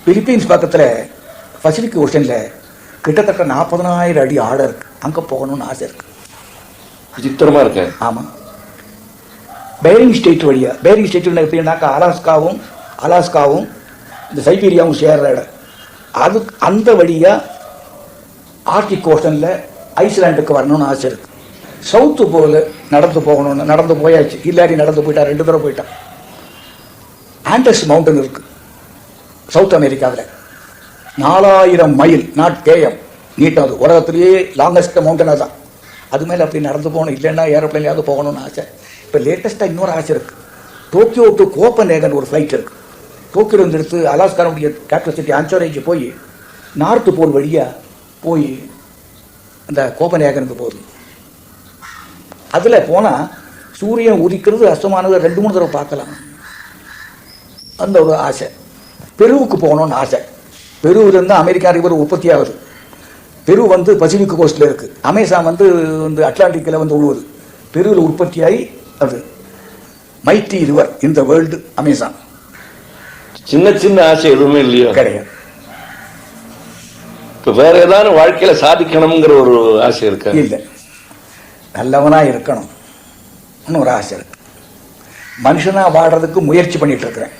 Philippines பக்கத்தில் Pacific ஓஷனில் கிட்டத்தட்ட 40,000 அடி ஆழம் இருக்குது. அங்கே போகணும்னு ஆசை இருக்குது. விசித்திரமாக இருக்கு. ஆமாம். பேரிங் ஸ்டேட் வழியாக, பேரிங் ஸ்டேட் எப்படின்னாக்கா அலாஸ்காவும் இந்த சைபீரியாவும் சேர்ற இடம். அது அந்த வழியாக ஆர்டிக் ஓஷனில் ஐஸ்லாண்டுக்கு வரணும்னு ஆசை இருக்குது. சவுத்து போல் நடந்து போயாச்சு. ஹில்லாரி நடந்து போயிட்டா, 2 தடவை போயிட்டான். ஆண்டஸ் மவுண்டன் இருக்குது சவுத் அமெரிக்காவில். 4000 மைல், நாட் கேஎம் நீட்டம். அது உலகத்திலேயே லாங்கஸ்ட் மவுண்டனாக தான். அது மேலே அப்படி நடந்து போகணும், இல்லைன்னா ஏரோப்ளைன்லையாவது போகணும்னு ஆசை. இப்போ லேட்டஸ்ட்டாக இன்னொரு ஆசை இருக்குது. டோக்கியோ டு கோப்பன்ஹேகன் ஒரு ஃப்ளைட் இருக்குது. டோக்கியோலேருந்து எடுத்து அலாஸ்கானுடைய கேபிட்டல் சிட்டி ஆன்சோரேஜ் போய் நார்த்து போல் வழியாக போய் அந்த கோப்பன்ஹேகனுக்கு போகுது. அதில் போனால் சூரியன் உதிக்கிறது அஸ்தமானது 2-3 தடவை பார்க்கலாம். அந்த ஒரு ஆசை. பெருவுக்கு போகணும்னு ஆசை. பெருவிலேருந்து அமெரிக்கா ரிவர் உற்பத்தி ஆகுது. பெரு வந்து பசிபிக் கோஸ்டில் இருக்குது. அமேசான் வந்து அட்லாண்டிக்கில் வந்து உழுவுது. பெருவில் உற்பத்தியாகி அது மைட்டி ரிவர் இந்த வேர்ல்டு அமேசான். சின்ன சின்ன ஆசை எதுவுமே இல்லையோ? கிடையாது. இப்போ வேற ஏதாவது வாழ்க்கையில் சாதிக்கணுங்கிற ஒரு ஆசை இருக்கா? இல்லை. நல்லவனாக இருக்கணும் ஒரு ஆசை இருக்கு. மனுஷனாக வாடுறதுக்கு முயற்சி பண்ணிட்டு இருக்கிறேன்.